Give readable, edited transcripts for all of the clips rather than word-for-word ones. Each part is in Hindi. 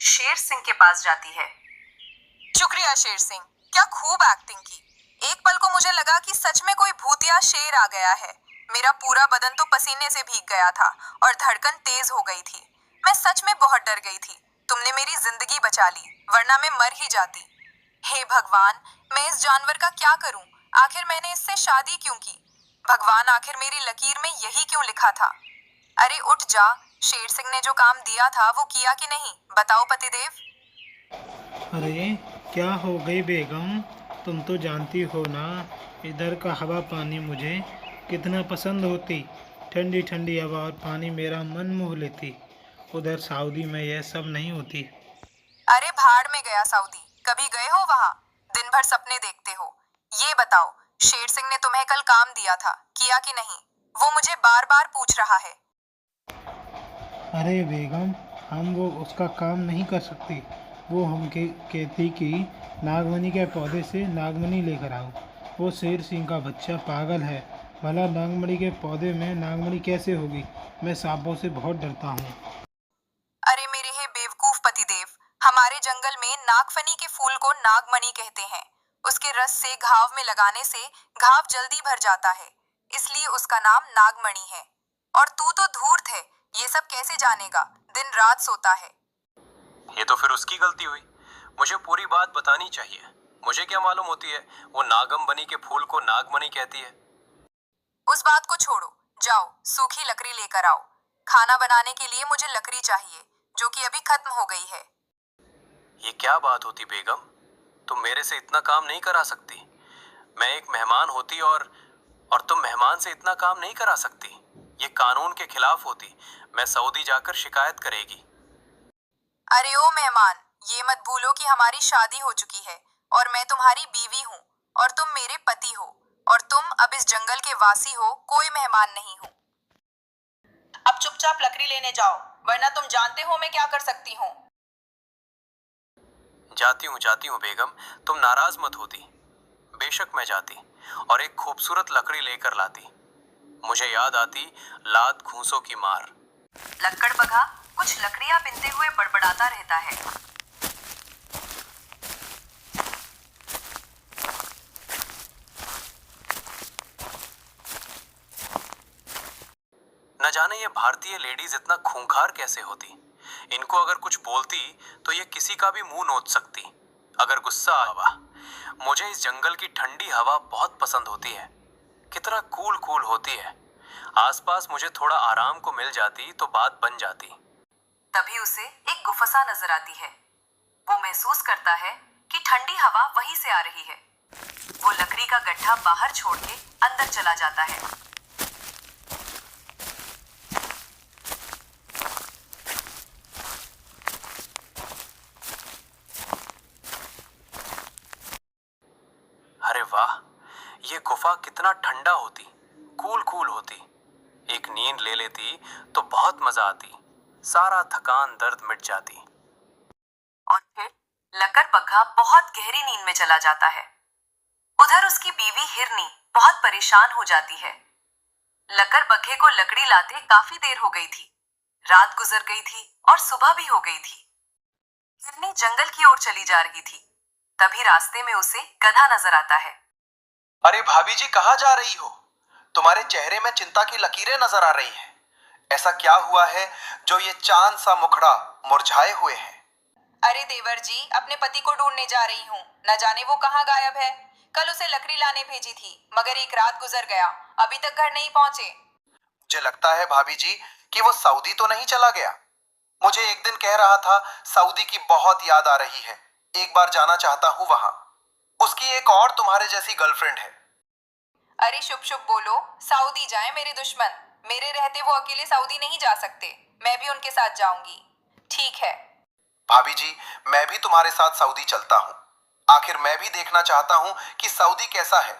शेर सिंह के पास जाती है। शुक्रिया शेर सिंह, क्या खूब एक्टिंग की। एक पल को मुझे लगा कि सच में कोई भूतिया शेर आ गया है। मेरा पूरा बदन तो पसीने से भीग गया था और धड़कन तेज हो गई थी। मैं सच में बहुत डर गई थी। तुमने मेरी जिंदगी बचा ली, वरना मैं मर ही जाती। हे भगवान, मैं इस जानवर का क्या करूं? आखिर मैंने इससे शादी क्यों की? भगवान, आखिर मेरी लकीर में यही क्यों लिखा था? अरे उठ जा, शेर सिंह ने जो काम दिया था वो किया कि नहीं, बताओ पतिदेव। अरे क्या हो गई बेगम? तुम तो जानती हो ना, इधर का हवा पानी मुझे कितना पसंद होती। ठंडी ठंडी हवा और पानी मेरा मन मोह लेती। उधर सऊदी में यह सब नहीं होती। अरे भाड़ में गया सऊदी, कभी गए हो वहां? दिन भर सपने देखते हो। ये बताओ, शेर सिंह ने तुम्हें कल काम दिया था, किया कि नहीं? वो मुझे बार बार पूछ रहा है। अरे बेगम, हम वो उसका काम नहीं कर सकते। वो कहती कि नागमणि के पौधे से नागमणि लेकर आओ। वो शेर सिंह का बच्चा पागल है। भला नागमणि के पौधे में नागमणि कैसे होगी? मैं सांपों से बहुत डरता हूँ। अरे मेरे हे बेवकूफ पतिदेव, हमारे जंगल में नागफनी के फूल को नागमणि कहते हैं। उसके रस से घाव में लगाने से घाव जल्दी भर जाता है, इसलिए उसका नाम नागमणि है। और तू तो धूर्त है, ये सब कैसे जानेगा? दिन रात सोता है। ये तो फिर उसकी गलती हुई। मुझे पूरी बात बतानी चाहिए। मुझे क्या मालूम होती है वो नागम बनी के फूल को नागमणि कहती है। उस बात को छोड़ो, जाओ सूखी लकड़ी लेकर आओ। खाना बनाने के लिए मुझे लकड़ी चाहिए, जो कि अभी खत्म हो गई है। ये क्या बात होती बेगम? तुम मेरे से इतना काम नहीं करा सकती। मैं एक मेहमान होती और तुम मेहमान से इतना काम नहीं करा सकती। ये कानून के खिलाफ होती। मैं सऊदी जाकर शिकायत करेगी। अरे ओ मेहमान, ये मत भूलो कि हमारी शादी हो चुकी है और मैं तुम्हारी बीवी हूँ और तुम मेरे पति हो। और तुम अब इस जंगल के वासी हो, कोई मेहमान नहीं हो। अब चुपचाप लकड़ी लेने जाओ, वरना तुम जानते हो मैं क्या कर सकती हूँ। जाती हूँ बेगम, तुम नाराज मत होती। बेशक मैं जाती और एक खूबसूरत लकड़ी लेकर लाती। मुझे याद आती लात घूंसों की मार। लक्कड़ बगा कुछ लकड़ियां बिनते हुए बड़बड़ाता रहता है। न जाने ये भारतीय लेडीज इतना खूंखार कैसे होती। इनको अगर कुछ बोलती तो ये किसी का भी मुंह नोच सकती। अगर गुस्सा आवा। मुझे इस जंगल की ठंडी हवा बहुत पसंद होती है। कितना कूल कूल होती है। आसपास मुझे थोड़ा आराम को मिल जाती तो बात बन जाती। तभी उसे एक गुफसा नजर आती है। वो महसूस करता है कि ठंडी हवा वहीं से आ रही है। वो लकड़ी का गड्ढा बाहर छोड़ के अंदर चला जाता है। अरे वाह, ये गुफा कितना ठंडा होती, कूल कूल होती। एक नींद ले लेती तो बहुत मजा आती। सारा थकान दर्द मिट जाती। और फिर लक्कड़ बग्घा बहुत गहरी नींद में चला जाता है। उधर उसकी बीवी हिरनी बहुत परेशान हो जाती है। लक्कड़ बग्घे को लकड़ी लाते काफी देर हो गई थी। रात गुजर गई थी और सुबह भी हो गई थी। हिरनी जंगल की ओर चली जा रही थी। तभी रास्ते में उसे गधा नजर आता है। अरे भाभी जी, कहाँ जा रही हो? तुम्हारे चेहरे में चिंता की लकीरें नजर आ रही हैं। ऐसा क्या हुआ है जो ये चांद सा मुखड़ा मुरझाए हुए है? अरे देवर जी, अपने पति को ढूंढने जा रही हूँ। न जाने वो कहाँ गायब है। कल उसे लकड़ी लाने भेजी थी, मगर एक रात गुजर गया, अभी तक घर नहीं पहुंचे। मुझे लगता है भाभी जी कि वो सऊदी तो नहीं चला गया। मुझे एक दिन कह रहा था सऊदी की बहुत याद आ रही है, एक बार जाना चाहता हूँ वहां। उसकी एक और तुम्हारे जैसी गर्लफ्रेंड है। अरे शुभ शुभ बोलो, सऊदी जाए मेरे दुश्मन। मेरे रहते वो अकेले सऊदी नहीं जा सकते, मैं भी उनके साथ जाऊंगी। ठीक है भाभी जी, मैं भी तुम्हारे साथ सऊदी चलता हूँ। आखिर मैं भी देखना चाहता हूँ कि सऊदी कैसा है।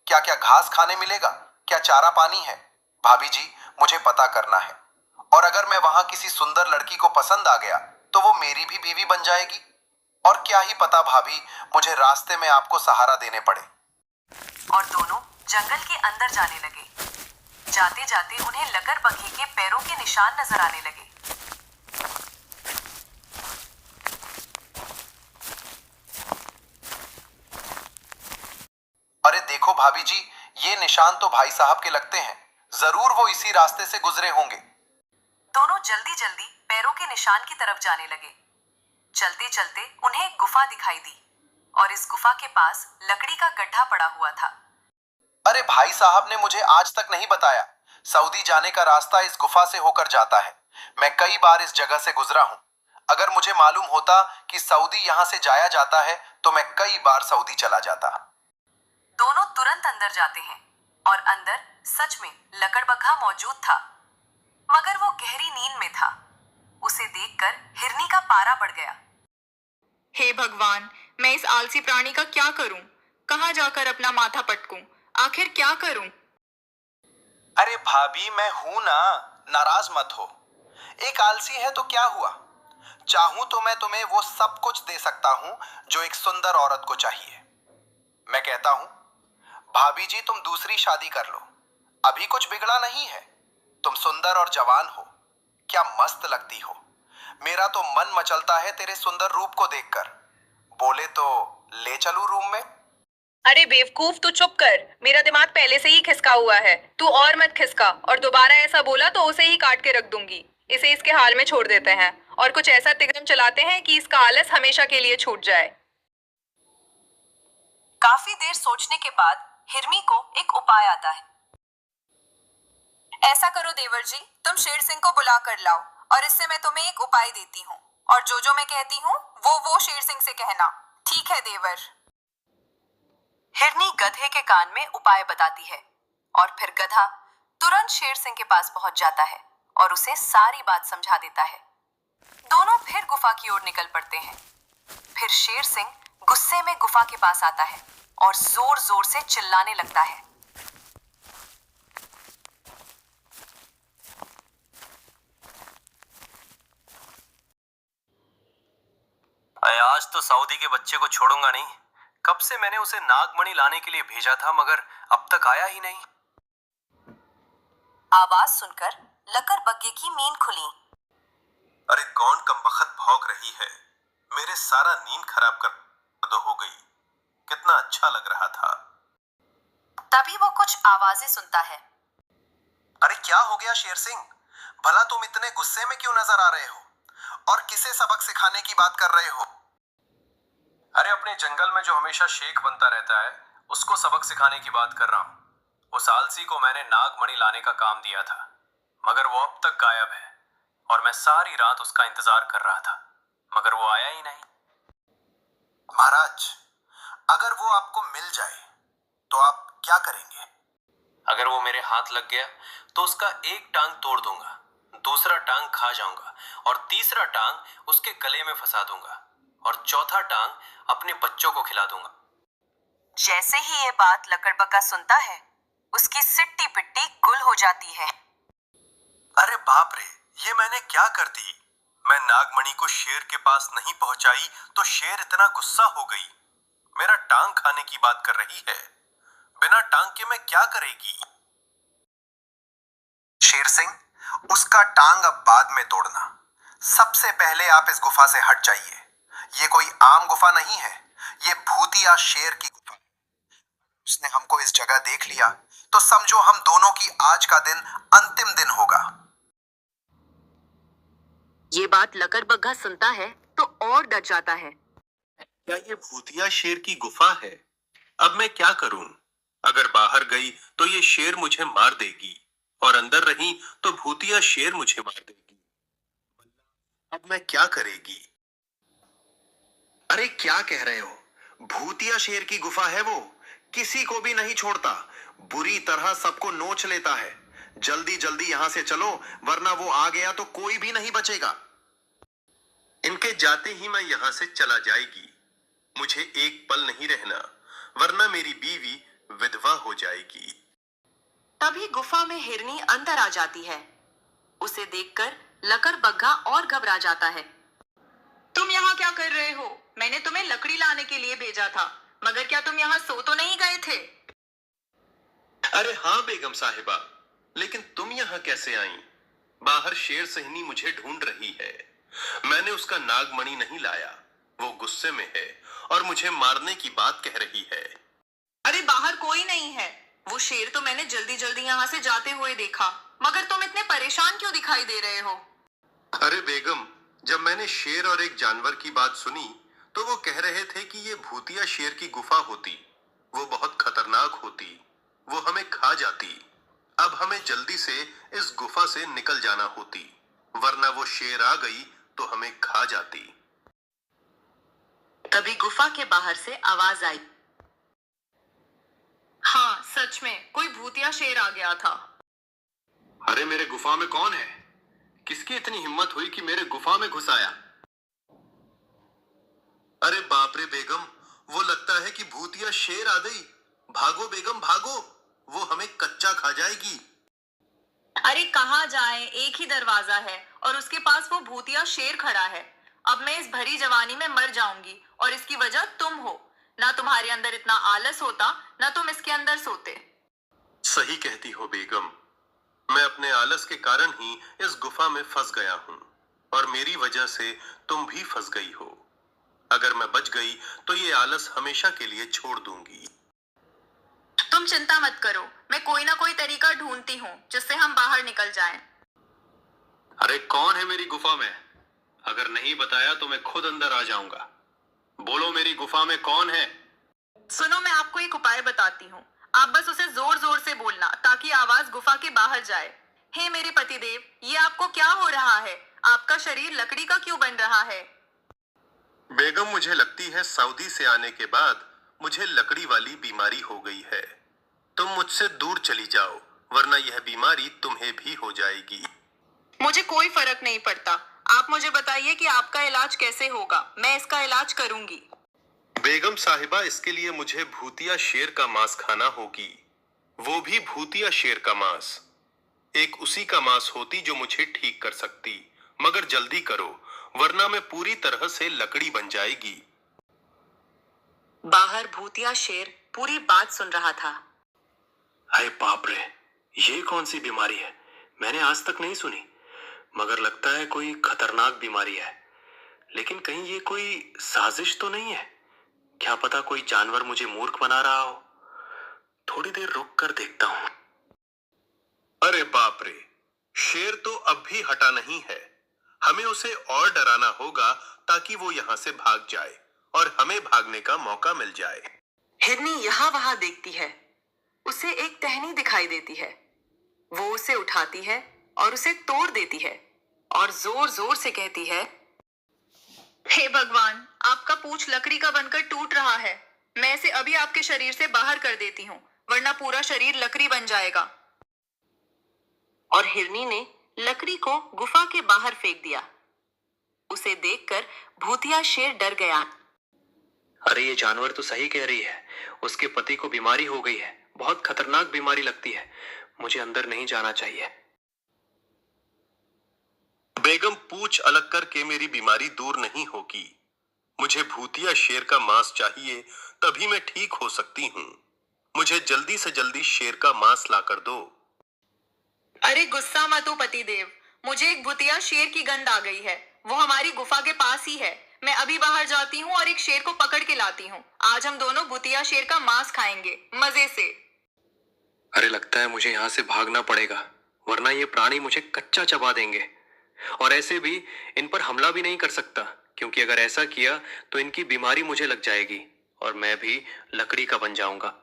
क्या क्या घास खाने मिलेगा, क्या चारा पानी है। भाभी जी, मुझे पता करना है। और अगर मैं वहां किसी सुंदर लड़की को पसंद आ गया तो वो मेरी भी बीवी बन जाएगी। और क्या ही पता भाभी, मुझे रास्ते में आपको सहारा देने पड़े। और दोनों जंगल के अंदर जाने लगे। जाते जाते उन्हें लक्कड़ बग्घे के पैरों के निशान नजर आने लगे। भाभी जी, ये निशान तो भाई साहब के लगते हैं। जरूर वो इसी रास्ते से गुजरे होंगे। दोनों जल्दी जल्दी पैरों के निशान की तरफ जाने लगे। चलते चलते उन्हें एक गुफा दिखाई दी और इस गुफा के पास लकड़ी का गड्ढा पड़ा हुआ था। अरे भाई साहब ने मुझे आज तक नहीं बताया। सऊदी जाने का रास्ता इस गुफा से होकर जाता है। मैं कई बार इस जगह से गुजरा हूँ। अगर मुझे मालूम होता कि सऊदी यहाँ से जाया जाता है तो मैं कई बार सऊदी चला जाता। दोनों तुरंत अंदर जाते हैं और अंदर सच में लकड़बग्घा मौजूद था, मगर वो गहरी नींद में था। उसे देखकर हिरनी का पारा बढ़ गया। हे भगवान, मैं इस आलसी प्राणी का क्या करूं? कहाँ जाकर अपना माथा पटकूं? आखिर क्या करूं? अरे भाभी, मैं हूं ना, नाराज मत हो। एक आलसी है तो क्या हुआ? चाहूं तो मैं तुम्हें वो सब कुछ दे सकता हूं जो एक सुंदर औरत को चाहिए। मैं कहता हूं, भाभी जी तुम दूसरी शादी कर लो, अभी कुछ बिगड़ा नहीं है। तुम सुंदर और जवान हो, क्या मस्त लगती हो। मेरा तो मन मचलता है तेरे सुंदर रूप को देखकर। बोले तो ले चलूं रूम में? अरे बेवकूफ, तू चुप कर। मेरा दिमाग पहले से ही खिसका हुआ है। तू और मत खिसका, और दोबारा ऐसा बोला तो उसे ही काट के रख दूंगी। इसे इसके हाल में छोड़ देते हैं और कुछ ऐसा तिगड़म चलाते हैं कि इसका आलस हमेशा के लिए छूट जाए। काफी देर सोचने के बाद हिरनी को एक उपाय आता है। ऐसा करो देवर जी, तुम शेर सिंह को बुला कर लाओ और इससे मैं तुम्हें एक उपाय देती हूँ, और जो मैं कहती हूँ वो शेर सिंह से कहना। ठीक है देवर? हिरनी गधे के कान में उपाय बताती है और फिर गधा तुरंत शेर सिंह के पास पहुंच जाता है और उसे सारी बात समझा देता है। दोनों फिर गुफा की ओर निकल पड़ते हैं। फिर शेर सिंह गुस्से में गुफा के पास आता है और जोर जोर से चिल्लाने लगता है। आज तो सऊदी के बच्चे को छोड़ूंगा नहीं। कब से मैंने उसे नागमणि लाने के लिए भेजा था, मगर अब तक आया ही नहीं। आवाज सुनकर लकड़बग्घे की नींद खुली। अरे कौन कमबख्त भौंक रही है? मेरे सारा नींद खराब कर दो हो गई। कितना अच्छा लग रहा था। तभी वो कुछ आवाजें सुनता है। अरे क्या हो गया शेर सिंह? भला तुम इतने गुस्से में क्यों नजर आ रहे हो? और किसे सबक सिखाने की बात कर रहे हो? अरे अपने जंगल में जो हमेशा शेख बनता रहता है, उसको सबक सिखाने की बात कर रहा हूँ। उस आलसी को मैंने नागमणि लाने का काम दिया था, मगर वो अब तक गायब है और मैं सारी रात उसका इंतजार कर रहा था, मगर वो आया ही नहीं। महाराज, अगर वो आपको मिल जाए तो आप क्या करेंगे? अगर वो मेरे हाथ लग गया तो उसका एक टांग तोड़ दूंगा, दूसरा टांग खा जाऊंगा और तीसरा टांग उसके गले में फंसा दूंगा और चौथा टांग अपने बच्चों को खिला दूंगा। जैसे ही ये बात लकड़बग्घा सुनता है, उसकी सिट्टी पिट्टी गुल हो जाती है। अरे बाप रे, ये मैंने क्या कर दी? मैं नागमणि को शेर के पास नहीं पहुंचाई तो शेर इतना गुस्सा हो गई। मेरा टांग खाने की बात कर रही है। बिना टांग के मैं क्या करेगी? शेर सिंह, उसका टांग अब बाद में तोड़ना। सबसे पहले आप इस गुफा से हट जाइए। ये कोई आम गुफा नहीं है, ये भूतिया शेर की गुफा। उसने हमको इस जगह देख लिया तो समझो हम दोनों की आज का दिन अंतिम दिन होगा। ये बात लकड़बग्घा सुनता है तो और डर जाता है। क्या ये भूतिया शेर की गुफा है? अब मैं क्या करूं? अगर बाहर गई तो ये शेर मुझे मार देगी और अंदर रही तो भूतिया शेर मुझे मार देगी। अब मैं क्या करेगी? अरे क्या कह रहे हो? भूतिया शेर की गुफा है वो, किसी को भी नहीं छोड़ता, बुरी तरह सबको नोच लेता है। जल्दी जल्दी यहां से चलो, वरना वो आ गया तो कोई भी नहीं बचेगा। इनके जाते ही मैं यहां से चला जाएगी। मुझे एक पल नहीं रहना, वरना मेरी बीवी विधवा हो जाएगी। तभी गुफा में हिरनी अंदर आ जाती है। उसे देखकर लकड़बग्घा और घबरा जाता है। तुम यहाँ क्या कर रहे हो? मैंने तुम्हें लकड़ी लाने के लिए भेजा था, मगर क्या तुम यहाँ सो तो नहीं गए थे? अरे हाँ बेगम साहिबा, लेकिन तुम यहाँ कैसे आई? बाहर शेर सहिनी मुझे ढूंढ रही है। मैंने उसका नागमणि नहीं लाया, वो गुस्से में है और मुझे मारने की बात कह रही है। अरे बाहर कोई नहीं है। वो शेर तो मैंने जल्दी जल्दी यहाँ से जाते हुए देखा, मगर तुम इतने परेशान क्यों दिखाई दे रहे हो? अरे बेगम, जब मैंने शेर और एक जानवर की बात सुनी तो वो कह रहे थे कि ये भूतिया शेर की गुफा होती, वो बहुत खतरनाक होती, वो हमें खा जाती। अब हमें जल्दी से इस गुफा से निकल जाना होती, वरना वो शेर आ गई तो हमें खा जाती। तभी गुफा के बाहर से आवाज आई। हाँ, सच में कोई भूतिया शेर आ गया था। अरे मेरे गुफा में कौन है? किसकी इतनी हिम्मत हुई कि मेरे गुफा में घुस आया? अरे बाप रे बेगम, वो लगता है कि भूतिया शेर आ गई। भागो बेगम भागो, वो हमें कच्चा खा जाएगी। अरे कहाँ जाए, एक ही दरवाजा है और उसके पास वो भूतिया शेर खड़ा है। अब मैं इस भरी जवानी में मर जाऊंगी और इसकी वजह तुम हो। ना तुम्हारे अंदर इतना आलस होता, ना तुम इसके अंदर सोते। सही कहती हो बेगम, मैं अपने आलस के कारण ही इस गुफा में फंस गया हूँ और मेरी वजह से तुम भी फंस गई हो। अगर मैं बच गई तो ये आलस हमेशा के लिए छोड़ दूंगी। तुम चिंता मत करो, मैं कोई ना कोई तरीका ढूंढती हूँ जिससे हम बाहर निकल जाएं। अरे कौन है मेरी गुफा में? अगर नहीं बताया तो मैं खुद अंदर आ जाऊंगा। बोलो मेरी गुफा में कौन है? सुनो, मैं आपको एक उपाय बताती हूँ। आप बस उसे जोर जोर से बोलना ताकि आवाज गुफा के बाहर जाए। हे मेरे पतिदेव, ये आपको क्या हो रहा है? आपका शरीर लकड़ी का क्यों बन रहा है? बेगम, मुझे लगती है सऊदी से आने के बाद मुझे लकड़ी वाली बीमारी हो गई है। तुम मुझसे दूर चली जाओ, वरना यह बीमारी तुम्हें भी हो जाएगी। मुझे कोई फर्क नहीं पड़ता। आप मुझे बताइए कि आपका इलाज कैसे होगा, मैं इसका इलाज करूंगी। बेगम साहिबा, इसके लिए मुझे भूतिया शेर का मांस खाना होगी, वो भी भूतिया शेर का मांस। एक उसी का मांस होती जो मुझे ठीक कर सकती, मगर जल्दी करो वरना मैं पूरी तरह से लकड़ी बन जाएगी। बाहर भूतिया शेर पूरी बात सुन रहा था। हाय बाप रे, ये कौन सी बीमारी है? मैंने आज तक नहीं सुनी, मगर लगता है कोई खतरनाक बीमारी है। लेकिन कहीं ये कोई साजिश तो नहीं है? क्या पता कोई जानवर मुझे मूर्ख बना रहा हो। थोड़ी देर रुक कर देखता हूं। अरे बाप रे, शेर तो अब भी हटा नहीं है। हमें उसे और डराना होगा ताकि वो यहाँ से भाग जाए और हमें भागने का मौका मिल जाए। हिरनी यहाँ वहां देखती है। उसे एक टहनी दिखाई देती है। वो उसे उठाती है और उसे तोड़ देती है और जोर जोर से कहती है, हे भगवान, आपका पूंछ लकड़ी का बनकर टूट रहा है। मैं इसे अभी आपके शरीर से बाहर कर देती हूँ, वरना पूरा शरीर लकड़ी बन जाएगा। और हिरनी ने लकड़ी को गुफा के बाहर फेंक दिया। उसे देखकर भूतिया शेर डर गया। अरे ये जानवर तो सही कह रही है, उसके पति को बीमारी हो गई है। बहुत खतरनाक बीमारी लगती है, मुझे अंदर नहीं जाना चाहिए। बेगम, पूंछ अलग करके मेरी बीमारी दूर नहीं होगी। मुझे भूतिया शेर का मांस चाहिए, तभी मैं ठीक हो सकती हूँ। मुझे जल्दी से जल्दी शेर का मांस लाकर दो। अरे गुस्सा मत हो पतिदेव, मुझे एक भूतिया शेर की गंध आ गई है। वो हमारी गुफा के पास ही है। मैं अभी बाहर जाती हूँ और एक शेर को पकड़ के लाती हूँ। आज हम दोनों भूतिया शेर का मांस खाएंगे, मजे से। अरे लगता है मुझे यहाँ से भागना पड़ेगा, वरना ये प्राणी मुझे कच्चा चबा देंगे। और ऐसे भी इन पर हमला भी नहीं कर सकता, क्योंकि अगर ऐसा किया तो इनकी बीमारी मुझे लग जाएगी और मैं भी लकड़ी का बन जाऊंगा।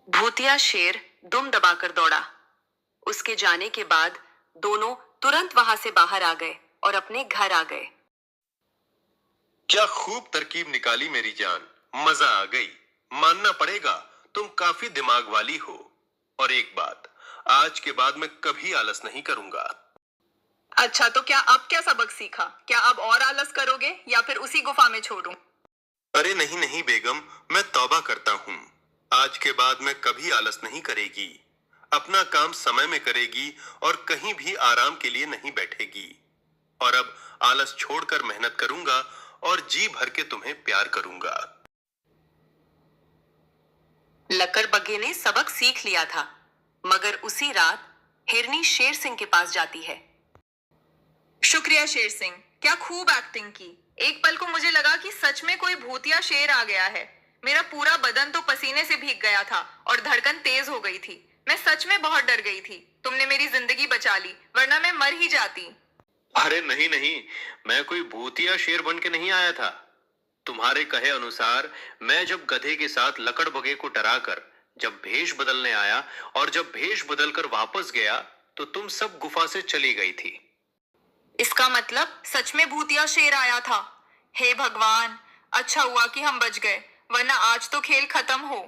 भूतिया शेर दुम दबाकर दौड़ा। उसके जाने के बाद दोनों तुरंत वहां से बाहर आ गए और अपने घर आ गए। क्या खूब तरकीब निकाली मेरी जान, मजा आ गई। मानना पड़ेगा तुम काफी दिमाग वाली हो। और एक बात, आज के बाद मैं कभी आलस नहीं करूंगा। अच्छा, तो क्या अब क्या सबक सीखा? क्या अब और आलस करोगे या फिर उसी गुफा में छोड़ूं? अरे नहीं नहीं बेगम, मैं तौबा करता हूँ। आज के बाद मैं कभी आलस नहीं करेगी। अपना काम समय में करेगी और कहीं भी आराम के लिए नहीं बैठेगी। और अब आलस छोड़कर मेहनत करूंगा और जी भर के तुम्हें प्यार करूंगा। लकड़बग्घे ने सबक सीख लिया था, मगर उसी रात हिरनी शेर सिंह के पास जाती है। शुक्रिया शेर सिंह, क्या खूब एक्टिंग की। एक पल को मुझे लगा कि सच में कोई भूतिया शेर आ गया है। मेरा पूरा बदन तो पसीने से भीग गया था और धड़कन तेज हो गई थी। मैं सच में बहुत डर गई थी। तुमने मेरी जिंदगी बचा ली, वरना मैं मर ही जाती। अरे नहीं नहीं, मैं कोई भूत या शेर बन के नहीं आया था। तुम्हारे कहे अनुसार मैं जब गधे के साथ लकड़बगे को डराकर जब भेष बदलने आया और जब भेष बदलकर वापस गया तो तुम सब गुफा से चली गई थी। इसका मतलब सच में भूत या शेर आया था। हे भगवान, अच्छा हुआ कि हम बच गए, वरना आज तो खेल खत्म हो।